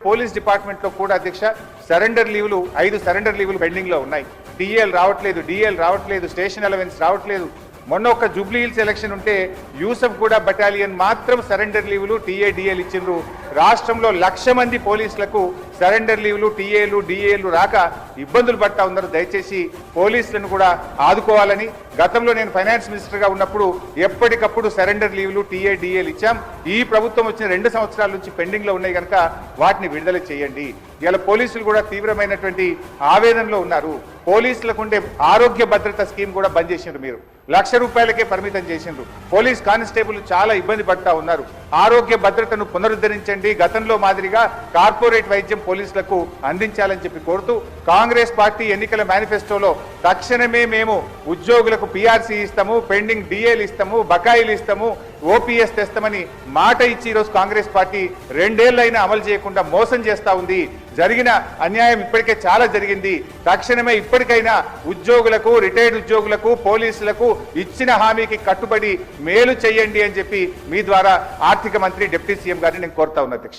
Police department లో కూడా అధ్యక్ష సరెండర్ లీవ్లు 5 సరెండర్ లీవ్లు పెండింగ్ లో ఉన్నాయి. టీఎల్ రావట్లేదు, డిఎల్ రావట్లేదు, స్టేషన్ అలవెన్స్ రావట్లేదు. మొన్న ఒక జూబ్లీ హిల్స్ ఎలక్షన్ ఉంటే యూసఫ్ కూడా బటాలియన్ మాత్రం సరెండర్ లీవ్లు టీఏడిఎల్ ఇచ్చిండ్రు. రాష్ట్రంలో 1,00,000 మంది పోలీసులకు సరెండర్ లీవ్లు టీఏలు డిఏలు రాక ఇబ్బందులు పడతా ఉన్నారు. దయచేసి పోలీసులను కూడా ఆదుకోవాలని, గతంలో నేను ఫైనాన్స్ మినిస్టర్గా ఉన్నప్పుడు ఎప్పటికప్పుడు సరెండర్ లీవ్లు టీఏడిఏలు ఇచ్చాం. ఈ ప్రభుత్వం వచ్చిన 2 సంవత్సరాల నుంచి పెండింగ్ లో ఉన్నాయి కనుక వాటిని విడుదల చేయండి. ఇలా పోలీసులు కూడా తీవ్రమైనటువంటి ఆవేదనలో ఉన్నారు. పోలీసులకు ఉండే ఆరోగ్య భద్రత స్కీమ్ కూడా బంద్ చేసిండ్రు. మీరు ₹1,00,000 పరిమితం చేసిండ్రు. పోలీస్ కానిస్టేబుల్ చాలా ఇబ్బంది పడతా ఉన్నారు. ఆరోగ్య భద్రతను పునరుద్ధరించండి, గతంలో మాదిరిగా కార్పొరేట్ వైద్యం పోలీసులకు అందించాలని చెప్పి కోరుతూ కాంగ్రెస్ పార్టీ ఎన్నికల మేనిఫెస్టోలో తక్షణమే మేము ఉద్యోగులకు పిఆర్సీ ఇస్తాము, పెండింగ్ డిఏలు ఇస్తాము, బకాయిలు ఇస్తాము, ఓపీఎస్ తెస్తామని మాట ఇచ్చి ఈరోజు కాంగ్రెస్ పార్టీ 2 ఏళ్లైనా అమలు చేయకుండా మోసం చేస్తా ఉంది. జరిగిన అన్యాయం ఇప్పటికే చాలా జరిగింది. తక్షణమే ఇప్పటికైనా ఉద్యోగులకు, రిటైర్డ్ ఉద్యోగులకు, పోలీసులకు ఇచ్చిన హామీకి కట్టుబడి మేలు చేయండి అని చెప్పి మీ ద్వారా ఆర్థిక మంత్రి, డిప్యూటీ సీఎం గారిని నేను కోరుతా ఉన్నా అధ్యక్ష.